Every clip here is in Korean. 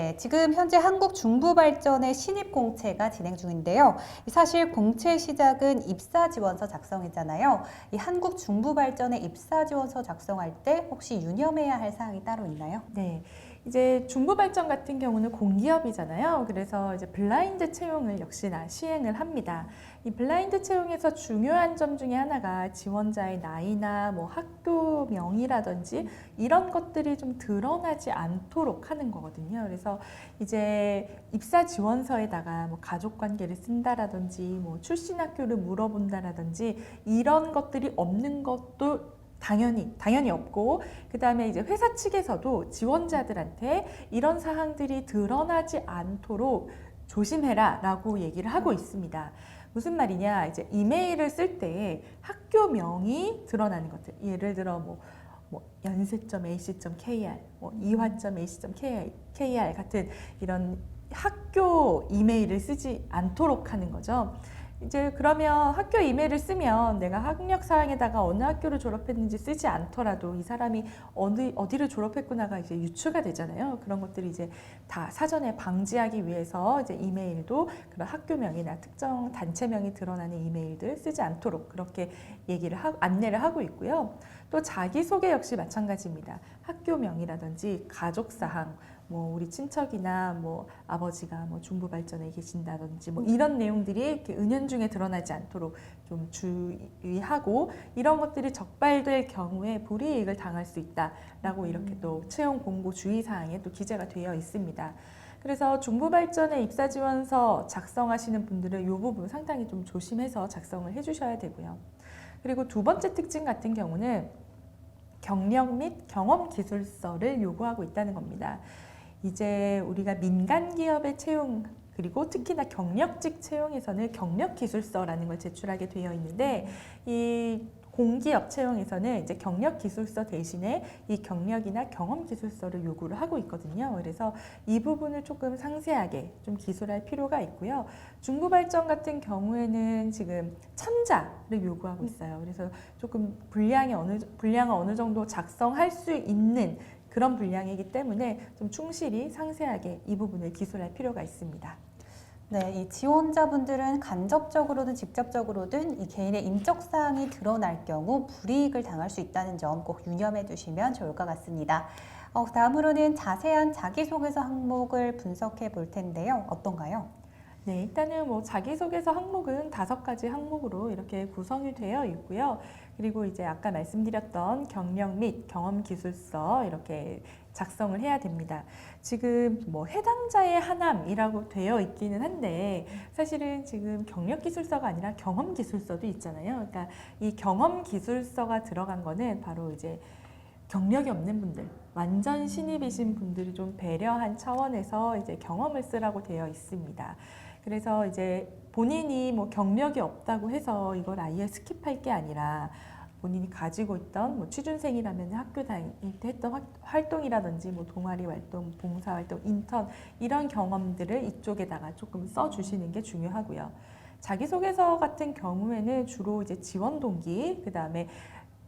네, 지금 현재 한국 중부발전의 신입 공채가 진행 중인데요. 사실 공채 시작은 입사 지원서 작성이잖아요. 이 한국 중부발전의 입사 지원서 작성할 때 혹시 유념해야 할 사항이 따로 있나요? 네, 이제 중부발전 같은 경우는 공기업이잖아요. 그래서 이제 블라인드 채용을 역시나 시행을 합니다. 이 블라인드 채용에서 중요한 점 중에 하나가 지원자의 나이나 뭐 학교명이라든지 이런 것들이 좀 드러나지 않도록 하는 거거든요. 그래서 이제 입사 지원서에다가 뭐 가족 관계를 쓴다라든지 뭐 출신 학교를 물어본다라든지 이런 것들이 없는 것도 당연히 없고, 그 다음에 이제 회사 측에서도 지원자들한테 이런 사항들이 드러나지 않도록 조심해라 라고 얘기를 하고 있습니다. 무슨 말이냐, 이제 이메일을 쓸 때 학교명이 드러나는 것들, 예를 들어 뭐 연세.ac.kr, 뭐 이화.ac.kr 같은 이런 학교 이메일을 쓰지 않도록 하는 거죠. 이제 그러면 학교 이메일을 쓰면 내가 학력 사항에다가 어느 학교를 졸업했는지 쓰지 않더라도 이 사람이 어디를 졸업했구나가 이제 유추가 되잖아요. 그런 것들이 이제 다 사전에 방지하기 위해서 이제 이메일도 그런 학교명이나 특정 단체명이 드러나는 이메일들 쓰지 않도록 그렇게 안내를 하고 있고요. 또 자기소개 역시 마찬가지입니다. 학교명이라든지 가족사항, 뭐 우리 친척이나 뭐 아버지가 뭐 중부발전에 계신다든지 뭐 이런 내용들이 이렇게 은연중에 드러나지 않도록 좀 주의하고, 이런 것들이 적발될 경우에 불이익을 당할 수 있다라고 이렇게 또 채용 공고 주의사항에 또 기재가 되어 있습니다. 그래서 중부발전에 입사지원서 작성하시는 분들은 이 부분 상당히 좀 조심해서 작성을 해주셔야 되고요. 그리고 두 번째 특징 같은 경우는 경력 및 경험 기술서를 요구하고 있다는 겁니다. 이제 우리가 민간 기업의 채용, 그리고 특히나 경력직 채용에서는 경력 기술서라는 걸 제출하게 되어 있는데, 이 공기업 채용에서는 이제 경력 기술서 대신에 이 경력이나 경험 기술서를 요구를 하고 있거든요. 그래서 이 부분을 조금 상세하게 좀 기술할 필요가 있고요. 중부발전 같은 경우에는 지금 천자를 요구하고 있어요. 그래서 조금 분량을 어느 정도 작성할 수 있는 그런 분량이기 때문에 좀 충실히 상세하게 이 부분을 기술할 필요가 있습니다. 네, 이 지원자분들은 간접적으로든 직접적으로든 이 개인의 인적사항이 드러날 경우 불이익을 당할 수 있다는 점 꼭 유념해 두시면 좋을 것 같습니다. 다음으로는 자세한 자기소개서 항목을 분석해 볼 텐데요. 어떤가요? 네, 일단은 뭐 자기소개서 항목은 5가지 항목으로 이렇게 구성이 되어 있고요. 그리고 이제 아까 말씀드렸던 경력 및 경험 기술서 이렇게 작성을 해야 됩니다. 지금 뭐 해당자의 하남이라고 되어 있기는 한데, 사실은 지금 경력 기술서가 아니라 경험 기술서도 있잖아요. 그러니까 이 경험 기술서가 들어간 거는 바로 이제 경력이 없는 분들, 완전 신입이신 분들이 좀 배려한 차원에서 이제 경험을 쓰라고 되어 있습니다. 그래서 이제 본인이 뭐 경력이 없다고 해서 이걸 아예 스킵할 게 아니라, 본인이 가지고 있던 뭐 취준생이라면 학교 다닐 때 했던 활동이라든지 뭐 동아리 활동, 봉사 활동, 인턴 이런 경험들을 이쪽에다가 조금 써주시는 게 중요하고요. 자기소개서 같은 경우에는 주로 이제 지원 동기, 그다음에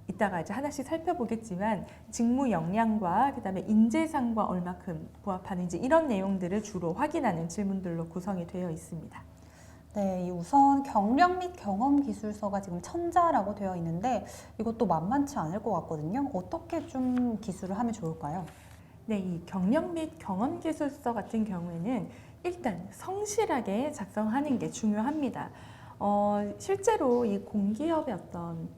이따가 이제 하나씩 살펴보겠지만 직무 역량과 그다음에 인재상과 얼마큼 부합하는지 이런 내용들을 주로 확인하는 질문들로 구성이 되어 있습니다. 네, 우선 경력 및 경험 기술서가 지금 천자라고 되어 있는데 이것도 만만치 않을 것 같거든요. 어떻게 좀 기술을 하면 좋을까요? 네, 이 경력 및 경험 기술서 같은 경우에는 일단 성실하게 작성하는 게 중요합니다. 실제로 이 공기업의 어떤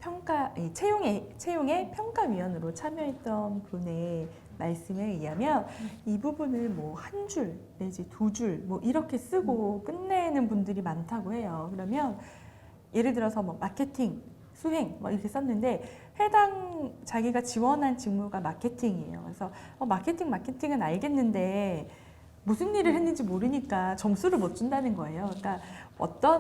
채용의 평가위원으로 참여했던 분의 말씀에 의하면 이 부분을 뭐 한 줄 내지 2줄 뭐 이렇게 쓰고 끝내는 분들이 많다고 해요. 그러면 예를 들어서 뭐 마케팅, 수행 뭐 이렇게 썼는데 자기가 지원한 직무가 마케팅이에요. 그래서 마케팅은 알겠는데 무슨 일을 했는지 모르니까 점수를 못 준다는 거예요. 그러니까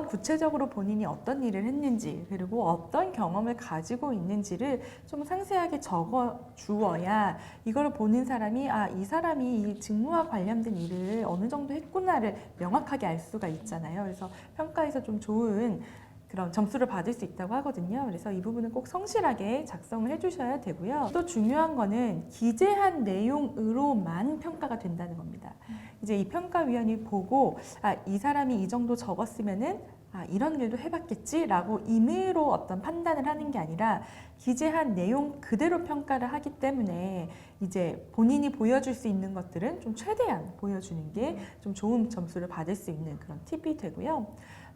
구체적으로 본인이 어떤 일을 했는지, 그리고 어떤 경험을 가지고 있는지를 좀 상세하게 적어 주어야 이걸 보는 사람이 이 사람이 이 직무와 관련된 일을 어느 정도 했구나를 명확하게 알 수가 있잖아요. 그래서 평가에서 좀 좋은 그런 점수를 받을 수 있다고 하거든요. 그래서 이 부분은 꼭 성실하게 작성을 해주셔야 되고요. 또 중요한 거는 기재한 내용으로만 평가가 된다는 겁니다. 이제 이 평가위원이 보고 이 사람이 이 정도 적었으면은 이런 일도 해봤겠지라고 임의로 어떤 판단을 하는 게 아니라 기재한 내용 그대로 평가를 하기 때문에 이제 본인이 보여줄 수 있는 것들은 좀 최대한 보여주는 게 좀 좋은 점수를 받을 수 있는 그런 팁이 되고요.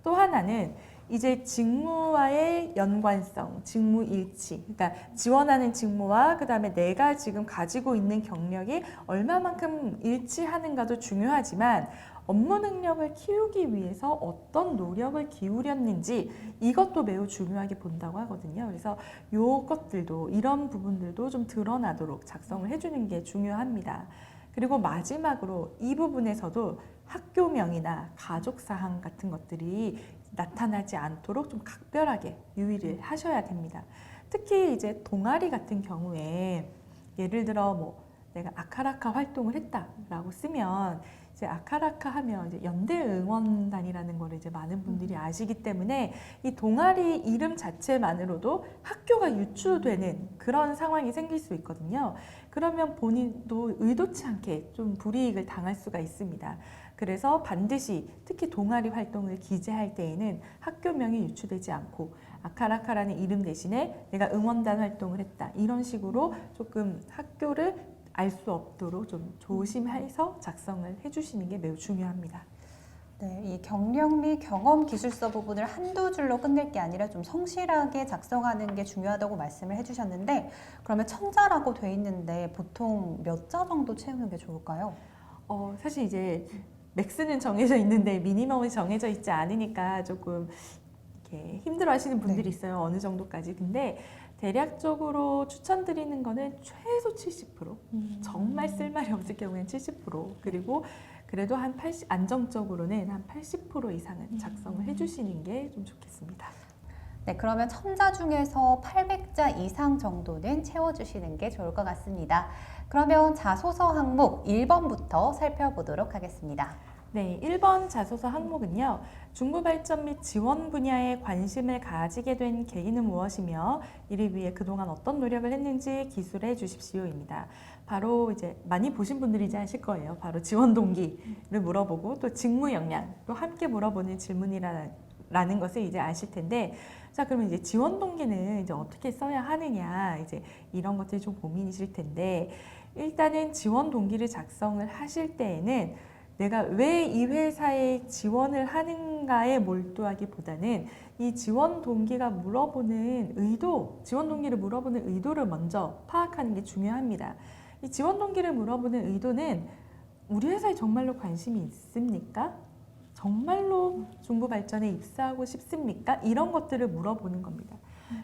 또 하나는 이제 직무와의 연관성, 직무 일치. 그러니까 지원하는 직무와 그다음에 내가 지금 가지고 있는 경력이 얼마만큼 일치하는가도 중요하지만 업무 능력을 키우기 위해서 어떤 노력을 기울였는지 이것도 매우 중요하게 본다고 하거든요. 그래서 이것들도 이런 부분들도 좀 드러나도록 작성을 해주는 게 중요합니다. 그리고 마지막으로 이 부분에서도 학교명이나 가족사항 같은 것들이 나타나지 않도록 좀 각별하게 유의를 하셔야 됩니다. 특히 이제 동아리 같은 경우에 예를 들어 뭐 내가 아카라카 활동을 했다라고 쓰면 이제 아카라카 하면 이제 연대 응원단이라는 걸 이제 많은 분들이 아시기 때문에 이 동아리 이름 자체만으로도 학교가 유추되는 그런 상황이 생길 수 있거든요. 그러면 본인도 의도치 않게 좀 불이익을 당할 수가 있습니다. 그래서 반드시 특히 동아리 활동을 기재할 때에는 학교명이 유추되지 않고 아카라카라는 이름 대신에 내가 응원단 활동을 했다 이런 식으로 조금 학교를 알 수 없도록 좀 조심해서 작성을 해주시는 게 매우 중요합니다. 네, 이 경력 및 경험 기술서 부분을 한두 줄로 끝낼 게 아니라 좀 성실하게 작성하는 게 중요하다고 말씀을 해주셨는데 그러면 청자라고 돼 있는데 보통 몇 자 정도 채우는 게 좋을까요? 사실 이제 맥스는 정해져 있는데 미니멈은 정해져 있지 않으니까 조금 이렇게 힘들어하시는 분들이 있어요. 어느 정도까지. 근데 대략적으로 추천드리는 거는 최소 70%, 정말 쓸말이 없을 경우에는 70%, 그리고 그래도 한 80, 안정적으로는 한 80% 이상은 작성을 해주시는 게 좀 좋겠습니다. 네, 그러면 첨자 중에서 800자 이상 정도는 채워주시는 게 좋을 것 같습니다. 그러면 자소서 항목 1번부터 살펴보도록 하겠습니다. 네, 1번 자소서 항목은요. 중부 발전 및 지원 분야에 관심을 가지게 된 계기는 무엇이며 이를 위해 그동안 어떤 노력을 했는지 기술해 주십시오입니다. 바로 이제 많이 보신 분들이 이제 아실 거예요. 바로 지원 동기를 물어보고 또 직무 역량 또 함께 물어보는 질문이라는 것을 이제 아실 텐데 자, 그러면 이제 지원 동기는 이제 어떻게 써야 하느냐 이제 이런 것들이 좀 고민이실 텐데 일단은 지원 동기를 작성을 하실 때에는 내가 왜 이 회사에 지원을 하는가에 몰두하기보다는 이 지원 동기가 물어보는 의도, 지원 동기를 물어보는 의도를 먼저 파악하는 게 중요합니다. 이 지원 동기를 물어보는 의도는 우리 회사에 정말로 관심이 있습니까? 정말로 중부 발전에 입사하고 싶습니까? 이런 것들을 물어보는 겁니다.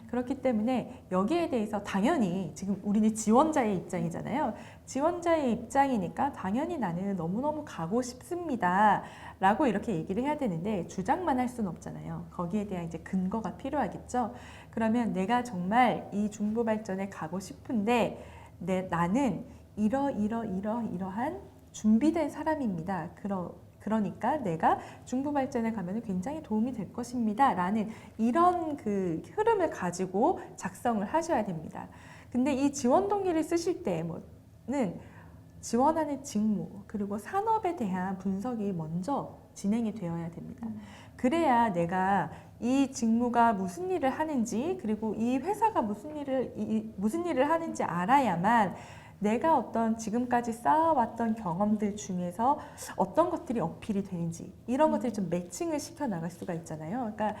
그렇기 때문에 여기에 대해서 당연히 지금 우리는 지원자의 입장이잖아요. 지원자의 입장이니까 당연히 나는 너무너무 가고 싶습니다. 라고 이렇게 얘기를 해야 되는데 주장만 할 수는 없잖아요. 거기에 대한 이제 근거가 필요하겠죠. 그러면 내가 정말 이 중부 발전에 가고 싶은데 나는 이러한 준비된 사람입니다. 그러니까 내가 중부 발전에 가면 굉장히 도움이 될 것입니다. 라는 이런 그 흐름을 가지고 작성을 하셔야 됩니다. 근데 이 지원 동기를 쓰실 때는 지원하는 직무 그리고 산업에 대한 분석이 먼저 진행이 되어야 됩니다. 그래야 내가 이 직무가 무슨 일을 하는지 그리고 이 회사가 무슨 일을 하는지 알아야만 내가 어떤 지금까지 쌓아왔던 경험들 중에서 어떤 것들이 어필이 되는지 이런 것들이 좀 매칭을 시켜 나갈 수가 있잖아요. 그러니까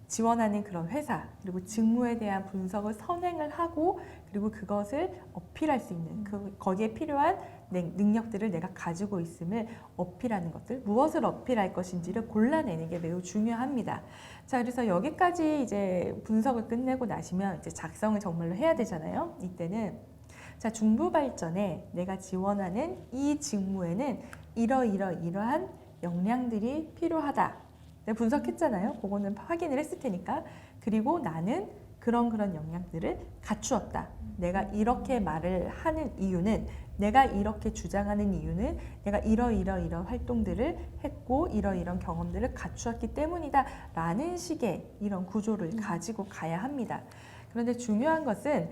지원하는 그런 회사 그리고 직무에 대한 분석을 선행을 하고 그리고 그것을 어필할 수 있는 거기에 필요한 능력들을 내가 가지고 있음을 어필하는 것들 무엇을 어필할 것인지를 골라내는 게 매우 중요합니다. 자, 그래서 여기까지 이제 분석을 끝내고 나시면 이제 작성을 정말로 해야 되잖아요. 이때는 자, 중부 발전에 내가 지원하는 이 직무에는 이러한 역량들이 필요하다. 내가 분석했잖아요. 그거는 확인을 했을 테니까. 그리고 나는 그런 역량들을 갖추었다. 내가 이렇게 말을 하는 이유는 내가 이렇게 주장하는 이유는 내가 이런 활동들을 했고 이런 경험들을 갖추었기 때문이다. 라는 식의 이런 구조를 가지고 가야 합니다. 그런데 중요한 것은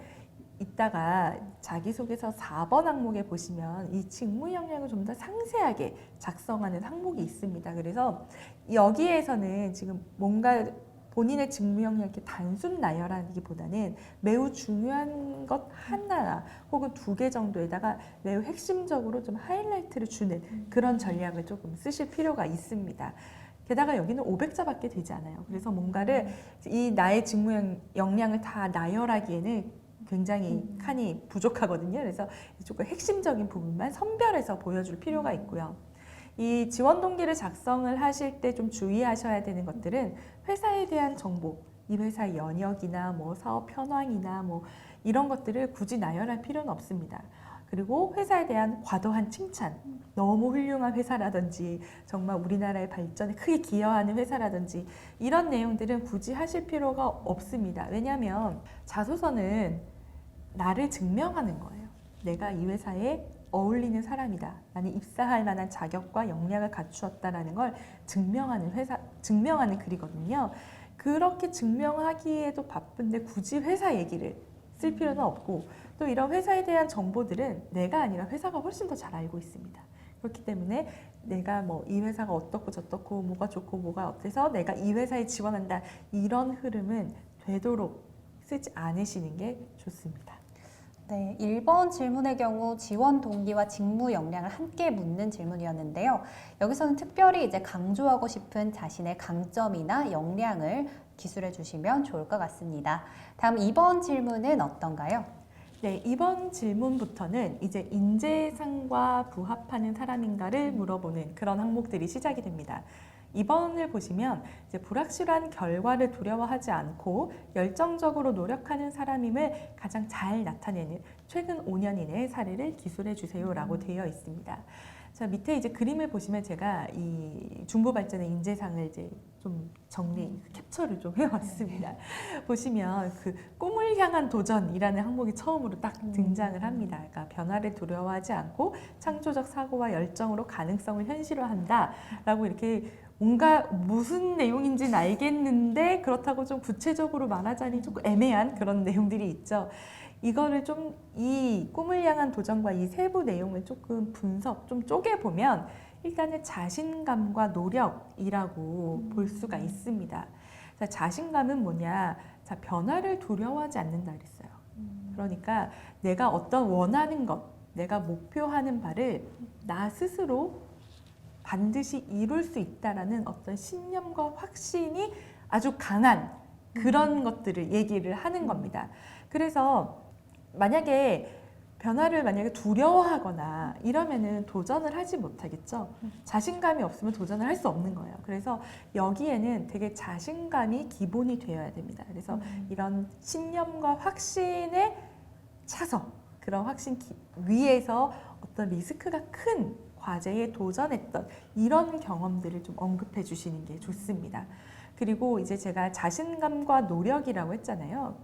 이따가 자기소개서 4번 항목에 보시면 이 직무 역량을 좀 더 상세하게 작성하는 항목이 있습니다. 그래서 여기에서는 지금 뭔가 본인의 직무 역량 이렇게 단순 나열하기보다는 매우 중요한 것 하나 혹은 2개 정도에다가 매우 핵심적으로 좀 하이라이트를 주는 그런 전략을 조금 쓰실 필요가 있습니다. 게다가 여기는 500자밖에 되지 않아요. 그래서 뭔가를 이 나의 직무 역량을 다 나열하기에는 굉장히 칸이 부족하거든요. 그래서 조금 핵심적인 부분만 선별해서 보여줄 필요가 있고요. 이 지원 동기를 작성을 하실 때 좀 주의하셔야 되는 것들은 회사에 대한 정보, 이 회사의 연역이나 뭐 사업 현황이나 뭐 이런 것들을 굳이 나열할 필요는 없습니다. 그리고 회사에 대한 과도한 칭찬, 너무 훌륭한 회사라든지 정말 우리나라의 발전에 크게 기여하는 회사라든지 이런 내용들은 굳이 하실 필요가 없습니다. 왜냐하면 자소서는 나를 증명하는 거예요. 내가 이 회사에 어울리는 사람이다. 나는 입사할 만한 자격과 역량을 갖추었다라는 걸 증명하는 글이거든요. 그렇게 증명하기에도 바쁜데 굳이 회사 얘기를 쓸 필요는 없고 또 이런 회사에 대한 정보들은 내가 아니라 회사가 훨씬 더 잘 알고 있습니다. 그렇기 때문에 내가 뭐 이 회사가 어떻고 저떻고 뭐가 좋고 뭐가 어때서 내가 이 회사에 지원한다 이런 흐름은 되도록 쓰지 않으시는 게 좋습니다. 네, 1번 질문의 경우 지원 동기와 직무 역량을 함께 묻는 질문이었는데요. 여기서는 특별히 이제 강조하고 싶은 자신의 강점이나 역량을 기술해 주시면 좋을 것 같습니다. 다음 2번 질문은 어떤가요? 네, 이번 질문부터는 이제 인재상과 부합하는 사람인가를 물어보는 그런 항목들이 시작이 됩니다. 2번을 보시면 이제 불확실한 결과를 두려워하지 않고 열정적으로 노력하는 사람임을 가장 잘 나타내는 최근 5년 이내의 사례를 기술해 주세요라고 되어 있습니다. 자, 밑에 이제 그림을 보시면 제가 이 중부발전의 인재상을 이제 좀 캡처를 좀 해왔습니다. 보시면 그 꿈을 향한 도전이라는 항목이 처음으로 딱 등장을 합니다. 그러니까 변화를 두려워하지 않고 창조적 사고와 열정으로 가능성을 현실화한다라고 이렇게 뭔가 무슨 내용인지는 알겠는데 그렇다고 좀 구체적으로 말하자니 조금 애매한 그런 내용들이 있죠. 이거를 좀 이 꿈을 향한 도전과 이 세부 내용을 조금 좀 쪼개보면 일단은 자신감과 노력이라고 볼 수가 있습니다. 자, 자신감은 뭐냐? 자, 변화를 두려워하지 않는다 그랬어요. 그러니까 내가 어떤 원하는 것, 내가 목표하는 바를 나 스스로 반드시 이룰 수 있다라는 어떤 신념과 확신이 아주 강한 그런 것들을 얘기를 하는 겁니다. 그래서 만약에 변화를 두려워하거나 이러면은 도전을 하지 못하겠죠. 자신감이 없으면 도전을 할 수 없는 거예요. 그래서 여기에는 되게 자신감이 기본이 되어야 됩니다. 그래서 이런 신념과 확신에 차서 그런 확신 위에서 어떤 리스크가 큰 과제에 도전했던 이런 경험들을 좀 언급해 주시는 게 좋습니다. 그리고 이제 제가 자신감과 노력이라고 했잖아요.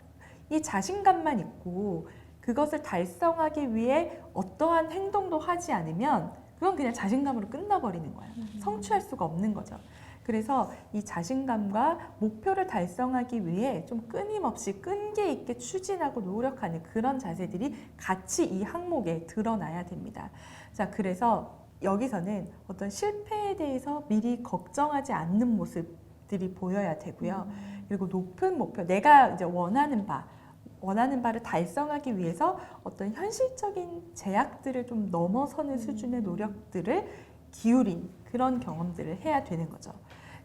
이 자신감만 있고 그것을 달성하기 위해 어떠한 행동도 하지 않으면 그건 그냥 자신감으로 끝나버리는 거예요. 성취할 수가 없는 거죠. 그래서 이 자신감과 목표를 달성하기 위해 좀 끊임없이 끈기 있게 추진하고 노력하는 그런 자세들이 같이 이 항목에 드러나야 됩니다. 자, 그래서 여기서는 어떤 실패에 대해서 미리 걱정하지 않는 모습들이 보여야 되고요. 그리고 높은 목표, 내가 이제 원하는 바를 달성하기 위해서 어떤 현실적인 제약들을 좀 넘어서는 수준의 노력들을 기울인 그런 경험들을 해야 되는 거죠.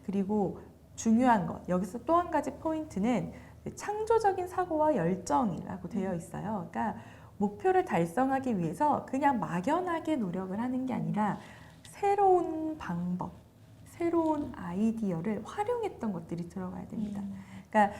그리고 중요한 것, 여기서 또 한 가지 포인트는 창조적인 사고와 열정이라고 되어 있어요. 그러니까 목표를 달성하기 위해서 그냥 막연하게 노력을 하는 게 아니라 새로운 방법, 새로운 아이디어를 활용했던 것들이 들어가야 됩니다. 그러니까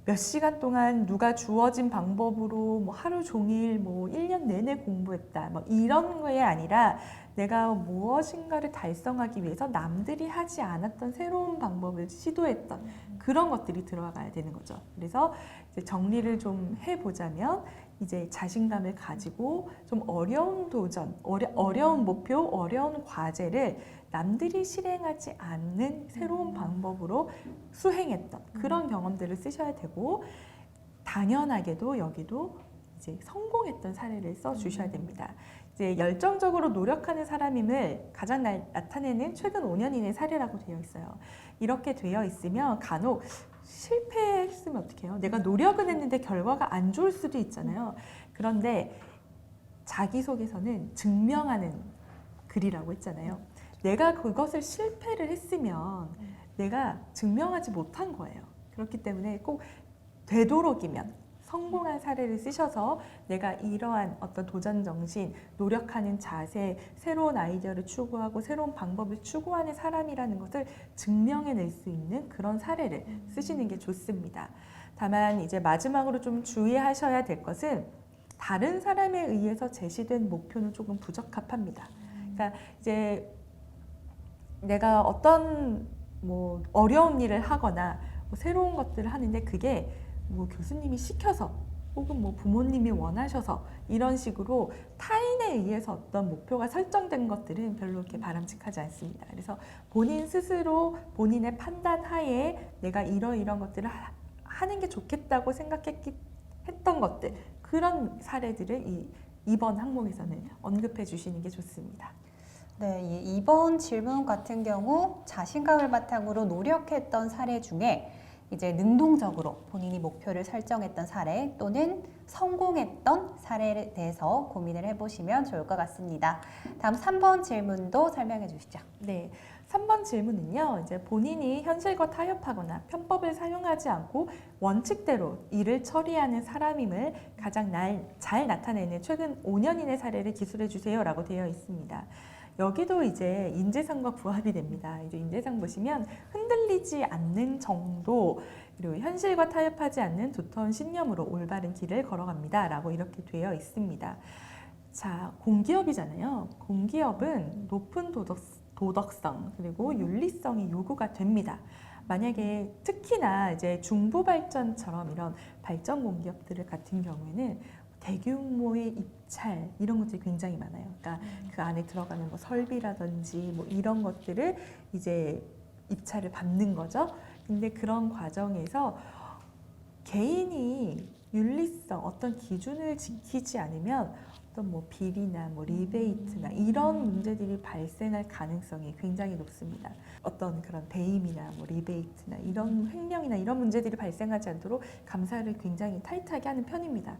몇 시간 동안 누가 주어진 방법으로 뭐 하루 종일 뭐 1년 내내 공부했다. 뭐 이런 거에 아니라 내가 무엇인가를 달성하기 위해서 남들이 하지 않았던 새로운 방법을 시도했던 그런 것들이 들어가야 되는 거죠. 그래서 이제 정리를 좀 해보자면 이제 자신감을 가지고 좀 어려운 도전, 어려운 목표, 어려운 과제를 남들이 실행하지 않는 새로운 방법으로 수행했던 그런 경험들을 쓰셔야 되고 당연하게도 여기도 이제 성공했던 사례를 써주셔야 됩니다. 이제 열정적으로 노력하는 사람임을 가장 나타내는 최근 5년 이내 사례라고 되어 있어요. 이렇게 되어 있으면 간혹 실패했으면 어떡해요? 내가 노력은 했는데 결과가 안 좋을 수도 있잖아요. 그런데 자기소개서는 증명하는 글이라고 했잖아요. 내가 그것을 실패를 했으면 내가 증명하지 못한 거예요. 그렇기 때문에 꼭 되도록이면 성공한 사례를 쓰셔서 내가 이러한 어떤 도전 정신, 노력하는 자세, 새로운 아이디어를 추구하고 새로운 방법을 추구하는 사람이라는 것을 증명해낼 수 있는 그런 사례를 쓰시는 게 좋습니다. 다만 이제 마지막으로 좀 주의하셔야 될 것은 다른 사람에 의해서 제시된 목표는 조금 부적합합니다. 그러니까 이제 내가 어떤 뭐 어려운 일을 하거나 뭐 새로운 것들을 하는데 그게 뭐 교수님이 시켜서 혹은 뭐 부모님이 원하셔서 이런 식으로 타인에 의해서 어떤 목표가 설정된 것들은 별로 그렇게 바람직하지 않습니다. 그래서 본인 스스로 본인의 판단 하에 내가 이런 것들을 하는 게 좋겠다고 했던 것들, 그런 사례들을 이번 항목에서는 언급해 주시는 게 좋습니다. 네, 이번 질문 같은 경우 자신감을 바탕으로 노력했던 사례 중에 이제 능동적으로 본인이 목표를 설정했던 사례 또는 성공했던 사례에 대해서 고민을 해보시면 좋을 것 같습니다. 다음 3번 질문도 설명해 주시죠. 네, 3번 질문은요. 이제 본인이 현실과 타협하거나 편법을 사용하지 않고 원칙대로 일을 처리하는 사람임을 가장 잘 나타내는 최근 5년 이내 사례를 기술해 주세요라고 되어 있습니다. 여기도 이제 인재상과 부합이 됩니다. 이제 인재상 보시면 흔들리지 않는 정도, 그리고 현실과 타협하지 않는 두터운 신념으로 올바른 길을 걸어갑니다. 라고 이렇게 되어 있습니다. 자, 공기업이잖아요. 공기업은 높은 도덕성 그리고 윤리성이 요구가 됩니다. 만약에 특히나 이제 중부발전처럼 이런 발전 공기업들 같은 경우에는 대규모의 입찰 이런 것들이 굉장히 많아요. 그러니까 그 안에 들어가는 뭐 설비라든지 뭐 이런 것들을 이제 입찰을 받는 거죠. 근데 그런 과정에서 개인이 윤리성 어떤 기준을 지키지 않으면 어떤 뭐 비리나 뭐 리베이트나 이런 문제들이 발생할 가능성이 굉장히 높습니다. 어떤 그런 배임이나 뭐 리베이트나 이런 횡령이나 이런 문제들이 발생하지 않도록 감사를 굉장히 타이트하게 하는 편입니다.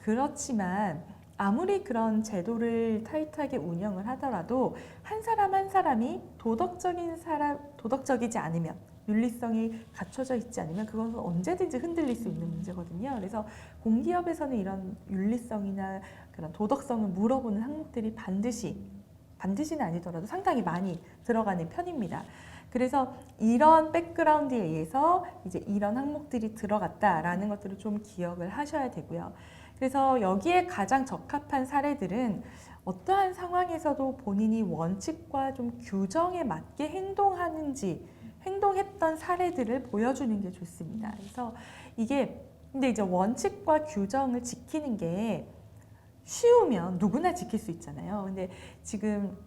그렇지만 아무리 그런 제도를 타이트하게 운영을 하더라도 한 사람 한 사람이 도덕적이지 않으면, 윤리성이 갖춰져 있지 않으면 그것은 언제든지 흔들릴 수 있는 문제거든요. 그래서 공기업에서는 이런 윤리성이나 그런 도덕성을 물어보는 항목들이 반드시는 아니더라도 상당히 많이 들어가는 편입니다. 그래서 이런 백그라운드에 의해서 이제 이런 항목들이 들어갔다라는 것들을 좀 기억을 하셔야 되고요. 그래서 여기에 가장 적합한 사례들은 어떠한 상황에서도 본인이 원칙과 좀 규정에 맞게 행동했던 사례들을 보여주는 게 좋습니다. 그래서 이게 근데 이제 원칙과 규정을 지키는 게 쉬우면 누구나 지킬 수 있잖아요. 근데 지금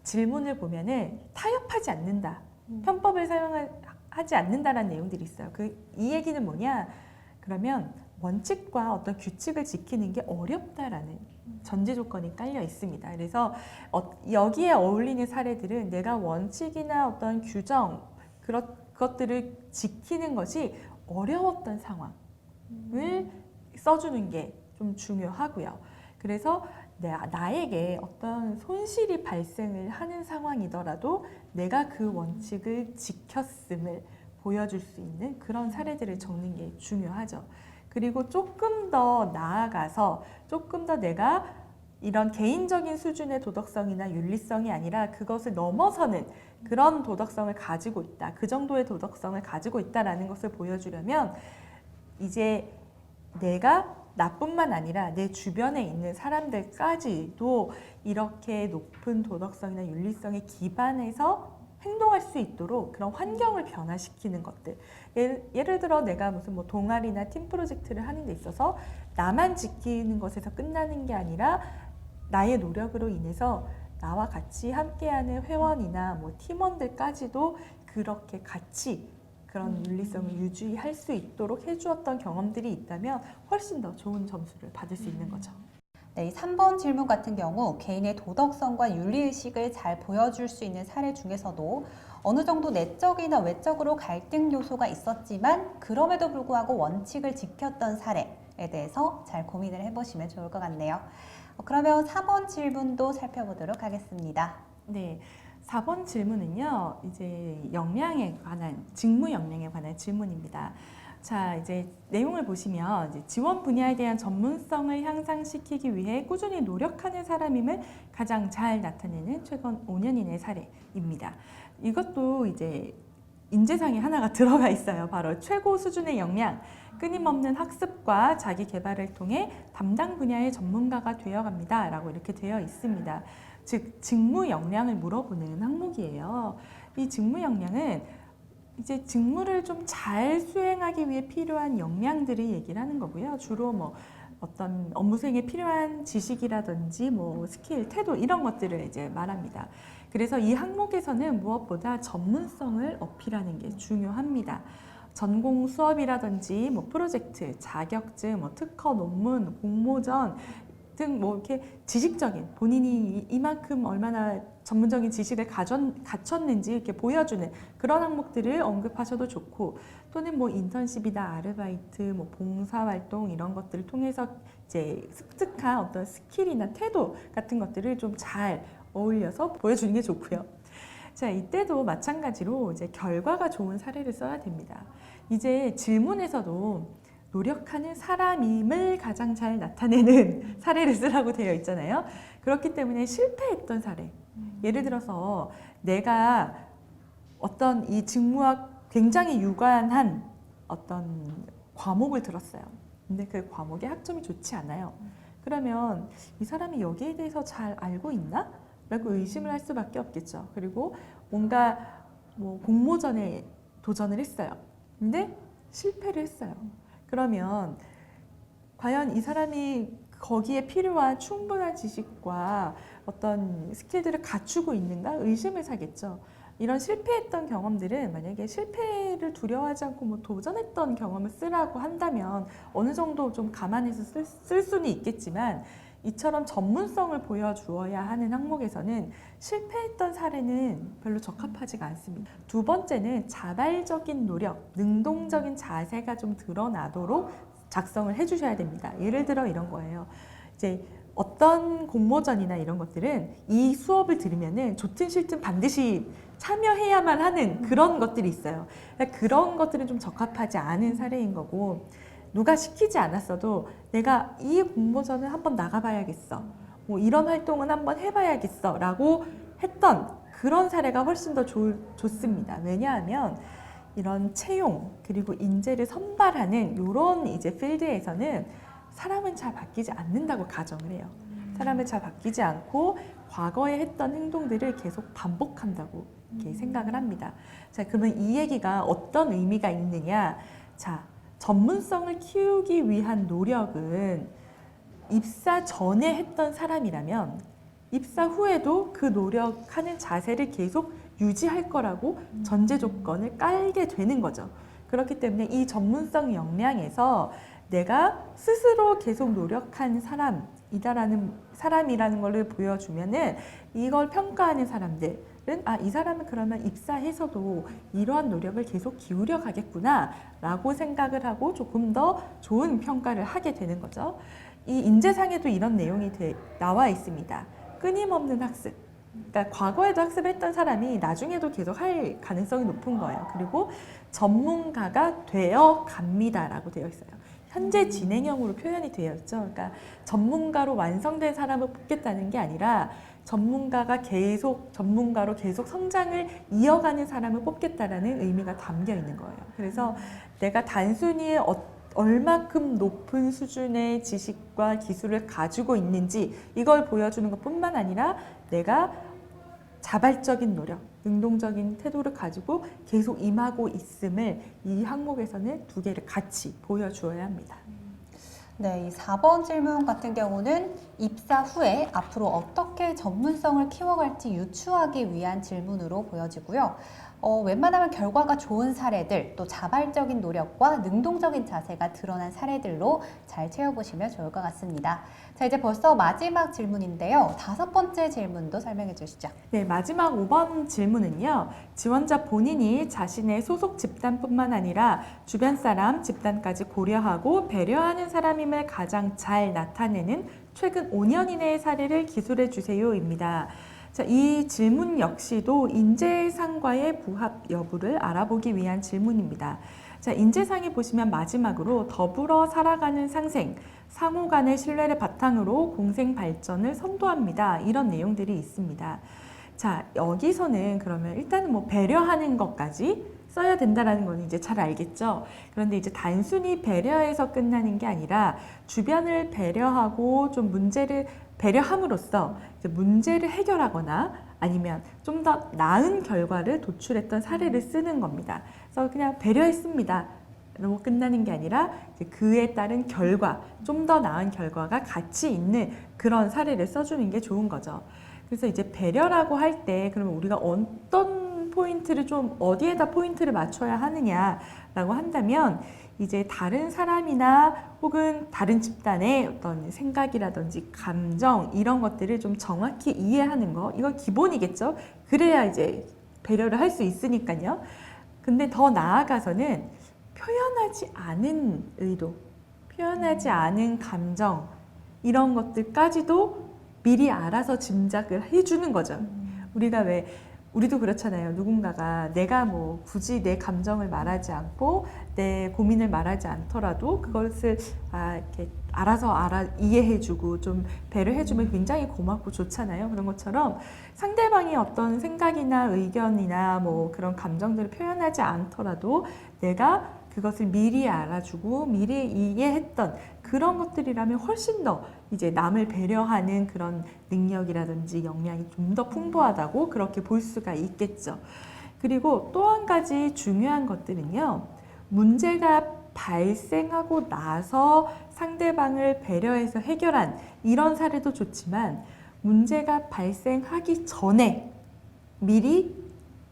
질문을 보면은 타협하지 않는다, 편법을 사용하지 않는다라는 내용들이 있어요. 이 얘기는 뭐냐? 그러면 원칙과 어떤 규칙을 지키는 게 어렵다라는 전제 조건이 깔려 있습니다. 그래서 여기에 어울리는 사례들은 내가 원칙이나 어떤 규정 그것들을 지키는 것이 어려웠던 상황을 써주는 게 좀 중요하고요. 그래서 나에게 어떤 손실이 발생을 하는 상황이더라도 내가 그 원칙을 지켰음을 보여줄 수 있는 그런 사례들을 적는 게 중요하죠. 그리고 조금 더 나아가서 조금 더 내가 이런 개인적인 수준의 도덕성이나 윤리성이 아니라 그것을 넘어서는 그런 도덕성을 가지고 있다. 그 정도의 도덕성을 가지고 있다라는 것을 보여주려면 이제 내가 나뿐만 아니라 내 주변에 있는 사람들까지도 이렇게 높은 도덕성이나 윤리성에 기반해서 행동할 수 있도록 그런 환경을 변화시키는 것들. 예를 들어 내가 무슨 뭐 동아리나 팀 프로젝트를 하는 데 있어서 나만 지키는 것에서 끝나는 게 아니라 나의 노력으로 인해서 나와 같이 함께하는 회원이나 뭐 팀원들까지도 그렇게 같이 그런 윤리성을 유지할 수 있도록 해주었던 경험들이 있다면 훨씬 더 좋은 점수를 받을 수 있는 거죠. 네, 이 3번 질문 같은 경우 개인의 도덕성과 윤리의식을 잘 보여줄 수 있는 사례 중에서도 어느 정도 내적이나 외적으로 갈등 요소가 있었지만 그럼에도 불구하고 원칙을 지켰던 사례에 대해서 잘 고민을 해보시면 좋을 것 같네요. 그러면 4번 질문도 살펴보도록 하겠습니다. 네. 4번 질문은요, 이제 역량에 관한, 직무 역량에 관한 질문입니다. 자, 이제 내용을 보시면 이제 지원 분야에 대한 전문성을 향상시키기 위해 꾸준히 노력하는 사람임을 가장 잘 나타내는 최근 5년 이내 사례입니다. 이것도 이제 인재상에 하나가 들어가 있어요. 바로 최고 수준의 역량, 끊임없는 학습과 자기 개발을 통해 담당 분야의 전문가가 되어갑니다. 라고 이렇게 되어 있습니다. 즉, 직무 역량을 물어보는 항목이에요. 이 직무 역량은 이제 직무를 좀 잘 수행하기 위해 필요한 역량들을 얘기를 하는 거고요. 주로 뭐 어떤 업무 수행에 필요한 지식이라든지 뭐 스킬, 태도 이런 것들을 이제 말합니다. 그래서 이 항목에서는 무엇보다 전문성을 어필하는 게 중요합니다. 전공 수업이라든지 뭐 프로젝트, 자격증, 뭐 특허 논문, 공모전 등 뭐 이렇게 지식적인 본인이 이만큼 얼마나 전문적인 지식을 갖췄는지 이렇게 보여주는 그런 항목들을 언급하셔도 좋고, 또는 뭐 인턴십이나 아르바이트, 뭐 봉사활동 이런 것들을 통해서 이제 습득한 어떤 스킬이나 태도 같은 것들을 좀 잘 어울려서 보여주는 게 좋고요. 자, 이때도 마찬가지로 이제 결과가 좋은 사례를 써야 됩니다. 이제 질문에서도 노력하는 사람임을 가장 잘 나타내는 사례를 쓰라고 되어 있잖아요. 그렇기 때문에 실패했던 사례. 예를 들어서 내가 어떤 이 직무와 굉장히 유관한 어떤 과목을 들었어요. 근데 그 과목의 학점이 좋지 않아요. 그러면 이 사람이 여기에 대해서 잘 알고 있나? 라고 의심을 할 수밖에 없겠죠. 그리고 뭔가 뭐 공모전에 도전을 했어요. 근데 실패를 했어요. 그러면 과연 이 사람이 거기에 필요한 충분한 지식과 어떤 스킬들을 갖추고 있는가 의심을 사겠죠. 이런 실패했던 경험들은 만약에 실패를 두려워하지 않고 뭐 도전했던 경험을 쓰라고 한다면 어느 정도 좀 감안해서 쓸 수는 있겠지만, 이처럼 전문성을 보여주어야 하는 항목에서는 실패했던 사례는 별로 적합하지가 않습니다. 두 번째는 자발적인 노력, 능동적인 자세가 좀 드러나도록 작성을 해주셔야 됩니다. 예를 들어 이런 거예요. 이제 어떤 공모전이나 이런 것들은 이 수업을 들으면은 좋든 싫든 반드시 참여해야만 하는 그런 것들이 있어요. 그러니까 그런 것들은 좀 적합하지 않은 사례인 거고, 누가 시키지 않았어도 내가 이 공모전을 한번 나가봐야겠어, 뭐 이런 활동은 한번 해봐야겠어 라고 했던 그런 사례가 훨씬 더 좋습니다. 왜냐하면 이런 채용 그리고 인재를 선발하는 이런 이제 필드에서는 사람은 잘 바뀌지 않는다고 가정을 해요. 사람은 잘 바뀌지 않고 과거에 했던 행동들을 계속 반복한다고 이렇게 생각을 합니다. 자, 그러면 이 얘기가 어떤 의미가 있느냐? 자, 전문성을 키우기 위한 노력은 입사 전에 했던 사람이라면 입사 후에도 그 노력하는 자세를 계속 유지할 거라고 전제 조건을 깔게 되는 거죠. 그렇기 때문에 이 전문성 역량에서 내가 스스로 계속 노력한 사람이라는 걸 보여주면은 이걸 평가하는 사람들은 이 사람은 그러면 입사해서도 이러한 노력을 계속 기울여 가겠구나 라고 생각을 하고 조금 더 좋은 평가를 하게 되는 거죠. 이 인재상에도 이런 내용이 나와 있습니다. 끊임없는 학습. 그러니까 과거에도 학습을 했던 사람이 나중에도 계속 할 가능성이 높은 거예요. 그리고 전문가가 되어 갑니다라고 되어 있어요. 현재 진행형으로 표현이 되어 있죠. 그러니까 전문가로 완성된 사람을 뽑겠다는 게 아니라 전문가로 계속 성장을 이어가는 사람을 뽑겠다라는 의미가 담겨 있는 거예요. 그래서 내가 단순히 얼마큼 높은 수준의 지식과 기술을 가지고 있는지 이걸 보여주는 것뿐만 아니라 내가 자발적인 노력, 능동적인 태도를 가지고 계속 임하고 있음을 이 항목에서는 두 개를 같이 보여주어야 합니다. 네, 이 4번 질문 같은 경우는 입사 후에 앞으로 어떻게 전문성을 키워갈지 유추하기 위한 질문으로 보여지고요. 웬만하면 결과가 좋은 사례들, 또 자발적인 노력과 능동적인 자세가 드러난 사례들로 잘 채워보시면 좋을 것 같습니다. 자, 이제 벌써 마지막 질문인데요. 5번째 질문도 설명해 주시죠. 네, 마지막 5번 질문은요. 지원자 본인이 자신의 소속 집단뿐만 아니라 주변 사람, 집단까지 고려하고 배려하는 사람임을 가장 잘 나타내는 최근 5년 이내의 사례를 기술해 주세요입니다. 자, 이 질문 역시도 인재상과의 부합 여부를 알아보기 위한 질문입니다. 자, 인재상에 보시면 마지막으로 더불어 살아가는 상생, 상호 간의 신뢰를 바탕으로 공생 발전을 선도합니다. 이런 내용들이 있습니다. 자, 여기서는 그러면 일단은 뭐 배려하는 것까지 써야 된다라는 건 이제 잘 알겠죠. 그런데 이제 단순히 배려해서 끝나는 게 아니라 주변을 배려하고 좀 문제를 배려함으로써 이제 문제를 해결하거나 아니면 좀 더 나은 결과를 도출했던 사례를 쓰는 겁니다. 그래서 그냥 배려했습니다. 라고 끝나는 게 아니라 이제 그에 따른 결과, 좀 더 나은 결과가 같이 있는 그런 사례를 써주는 게 좋은 거죠. 그래서 이제 배려라고 할 때 그러면 우리가 어떤 포인트를 좀 어디에다 포인트를 맞춰야 하느냐라고 한다면 이제 다른 사람이나 혹은 다른 집단의 어떤 생각이라든지 감정 이런 것들을 좀 정확히 이해하는 거 이건 기본이겠죠. 그래야 이제 배려를 할 수 있으니까요. 근데 더 나아가서는 표현하지 않은 의도, 표현하지 않은 감정 이런 것들까지도 미리 알아서 짐작을 해주는 거죠. 우리도 그렇잖아요. 누군가가 내가 뭐 굳이 내 감정을 말하지 않고 내 고민을 말하지 않더라도 그것을 이렇게 알아서 이해해주고 좀 배려해주면 굉장히 고맙고 좋잖아요. 그런 것처럼 상대방이 어떤 생각이나 의견이나 뭐 그런 감정들을 표현하지 않더라도 내가 그것을 미리 알아주고 미리 이해했던 그런 것들이라면 훨씬 더 이제 남을 배려하는 그런 능력이라든지 역량이 좀 더 풍부하다고 그렇게 볼 수가 있겠죠. 그리고 또 한 가지 중요한 것들은요. 문제가 발생하고 나서 상대방을 배려해서 해결한 이런 사례도 좋지만 문제가 발생하기 전에 미리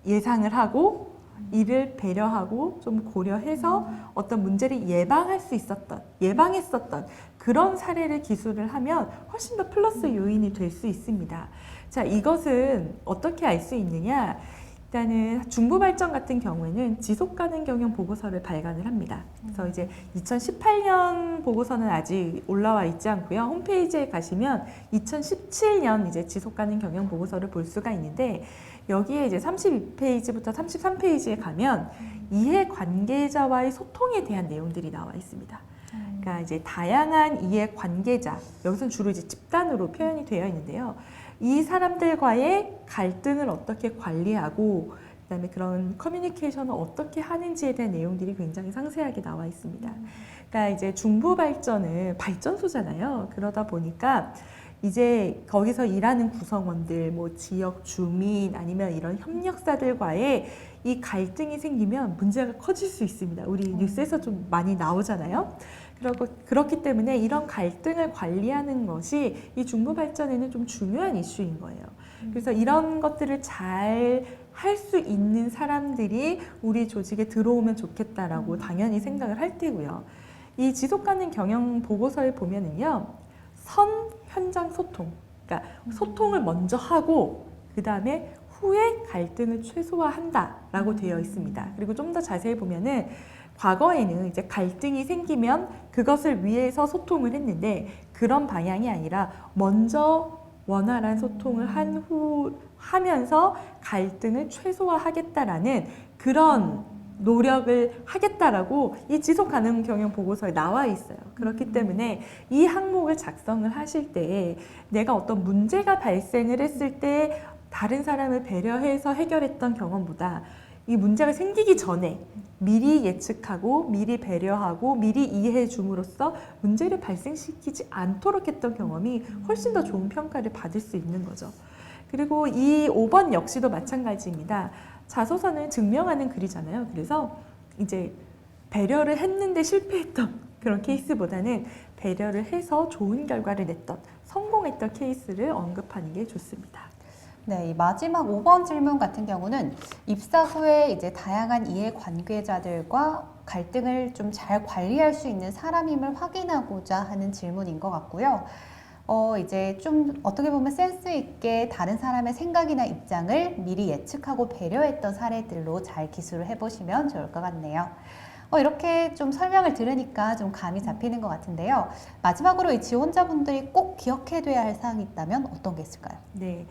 예상을 하고 이를 배려하고 좀 고려해서 어떤 문제를 예방했었던 그런 사례를 기술을 하면 훨씬 더 플러스 요인이 될 수 있습니다. 자, 이것은 어떻게 알 수 있느냐? 일단은 중부발전 같은 경우에는 지속가능 경영 보고서를 발간을 합니다. 그래서 이제 2018년 보고서는 아직 올라와 있지 않고요. 홈페이지에 가시면 2017년 이제 지속가능 경영 보고서를 볼 수가 있는데 여기에 이제 32페이지부터 33페이지에 가면 이해관계자와의 소통에 대한 내용들이 나와 있습니다. 그러니까 이제 다양한 이해관계자, 여기서는 주로 이제 집단으로 표현이 되어 있는데요. 이 사람들과의 갈등을 어떻게 관리하고 그다음에 그런 커뮤니케이션을 어떻게 하는지에 대한 내용들이 굉장히 상세하게 나와 있습니다. 그러니까 이제 중부 발전은 발전소잖아요. 그러다 보니까 이제 거기서 일하는 구성원들, 뭐 지역 주민 아니면 이런 협력사들과의 이 갈등이 생기면 문제가 커질 수 있습니다. 우리 뉴스에서 좀 많이 나오잖아요. 그렇기 때문에 이런 갈등을 관리하는 것이 이 중부 발전에는 좀 중요한 이슈인 거예요. 그래서 이런 것들을 잘 할 수 있는 사람들이 우리 조직에 들어오면 좋겠다라고 당연히 생각을 할 테고요. 이 지속가능 경영 보고서에 보면은요, 현장 소통, 그러니까 소통을 먼저 하고 그 다음에 후에 갈등을 최소화한다라고 되어 있습니다. 그리고 좀 더 자세히 보면은 과거에는 이제 갈등이 생기면 그것을 위해서 소통을 했는데 그런 방향이 아니라 먼저 원활한 소통을 하면서 갈등을 최소화하겠다라는 그런 노력을 하겠다라고 이 지속가능 경영 보고서에 나와 있어요. 그렇기 때문에 이 항목을 작성을 하실 때 내가 어떤 문제가 발생을 했을 때 다른 사람을 배려해서 해결했던 경험보다 이 문제가 생기기 전에 미리 예측하고 미리 배려하고 미리 이해해 줌으로써 문제를 발생시키지 않도록 했던 경험이 훨씬 더 좋은 평가를 받을 수 있는 거죠. 그리고 이 5번 역시도 마찬가지입니다. 자소서는 증명하는 글이잖아요. 그래서 이제 배려를 했는데 실패했던 그런 케이스보다는 배려를 해서 좋은 결과를 냈던 성공했던 케이스를 언급하는 게 좋습니다. 네, 이 마지막 5번 질문 같은 경우는 입사 후에 이제 다양한 이해 관계자들과 갈등을 좀 잘 관리할 수 있는 사람임을 확인하고자 하는 질문인 것 같고요. 이제 좀 어떻게 보면 센스 있게 다른 사람의 생각이나 입장을 미리 예측하고 배려했던 사례들로 잘 기술을 해보시면 좋을 것 같네요. 이렇게 좀 설명을 들으니까 좀 감이 잡히는 것 같은데요. 마지막으로 이 지원자분들이 꼭 기억해둬야 할 사항이 있다면 어떤 게 있을까요? 네.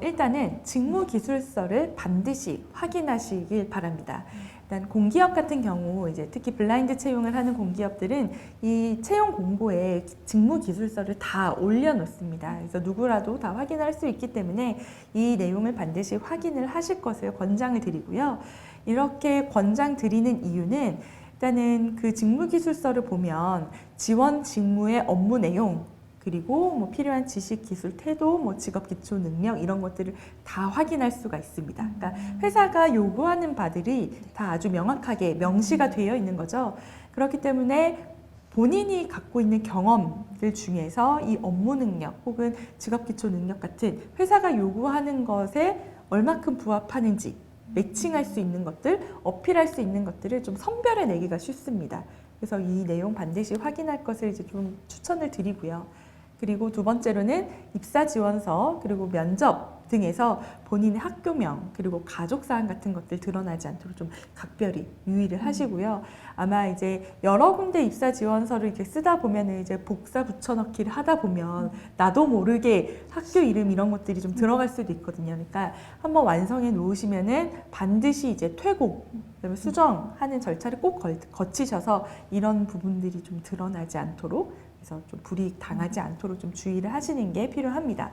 일단은 직무기술서를 반드시 확인하시길 바랍니다. 일단 공기업 같은 경우 이제 특히 블라인드 채용을 하는 공기업들은 이 채용 공고에 직무기술서를 다 올려놓습니다. 그래서 누구라도 다 확인할 수 있기 때문에 이 내용을 반드시 확인을 하실 것을 권장을 드리고요. 이렇게 권장 드리는 이유는 일단은 그 직무기술서를 보면 지원 직무의 업무 내용 그리고 뭐 필요한 지식, 기술, 태도, 뭐 직업 기초 능력 이런 것들을 다 확인할 수가 있습니다. 그러니까 회사가 요구하는 바들이 다 아주 명확하게 명시가 되어 있는 거죠. 그렇기 때문에 본인이 갖고 있는 경험들 중에서 이 업무 능력 혹은 직업 기초 능력 같은 회사가 요구하는 것에 얼마큼 부합하는지 매칭할 수 있는 것들, 어필할 수 있는 것들을 좀 선별해 내기가 쉽습니다. 그래서 이 내용 반드시 확인할 것을 이제 좀 추천을 드리고요. 그리고 두 번째로는 입사 지원서 그리고 면접 등에서 본인의 학교명 그리고 가족사항 같은 것들 드러나지 않도록 좀 각별히 유의를 하시고요. 아마 이제 여러 군데 입사 지원서를 이렇게 쓰다 보면은 이제 복사 붙여넣기를 하다 보면 나도 모르게 학교 이름 이런 것들이 좀 들어갈 수도 있거든요. 그러니까 한번 완성해 놓으시면은 반드시 이제 퇴고 그다음에 수정하는 절차를 꼭 거치셔서 이런 부분들이 좀 드러나지 않도록 그래서 좀 불이익 당하지 않도록 좀 주의를 하시는 게 필요합니다.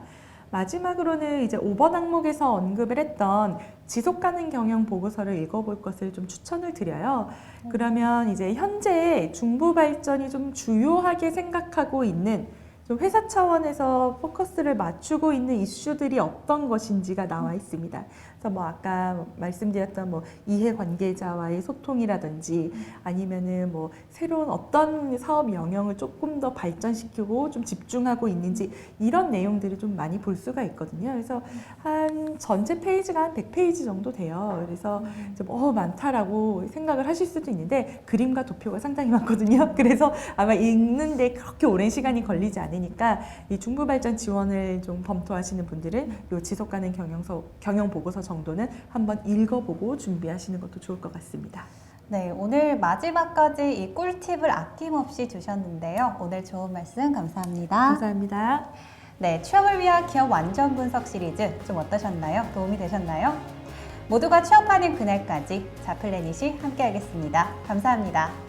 마지막으로는 이제 5번 항목에서 언급을 했던 지속 가능 경영 보고서를 읽어볼 것을 좀 추천을 드려요. 그러면 이제 현재 중부 발전이 좀 주요하게 생각하고 있는 좀 회사 차원에서 포커스를 맞추고 있는 이슈들이 어떤 것인지가 나와 있습니다. 그래서 뭐 아까 말씀드렸던 뭐 이해 관계자와의 소통이라든지 아니면은 뭐 새로운 어떤 사업 영역을 조금 더 발전시키고 좀 집중하고 있는지 이런 내용들을 좀 많이 볼 수가 있거든요. 그래서 한 전체 페이지가 한 100페이지 정도 돼요. 그래서 이제 뭐 많다라고 생각을 하실 수도 있는데 그림과 도표가 상당히 많거든요. 그래서 아마 읽는데 그렇게 오랜 시간이 걸리지 않으니까 이 중부 발전 지원을 좀 검토하시는 분들은 이 지속 가능 경영 보고서 정도는 한번 읽어보고 준비하시는 것도 좋을 것 같습니다. 네, 오늘 마지막까지 이 꿀팁을 아낌없이 주셨는데요. 오늘 좋은 말씀 감사합니다. 감사합니다. 네, 취업을 위한 기업 완전 분석 시리즈 좀 어떠셨나요? 도움이 되셨나요? 모두가 취업하는 그날까지 자플래닛이 함께하겠습니다. 감사합니다.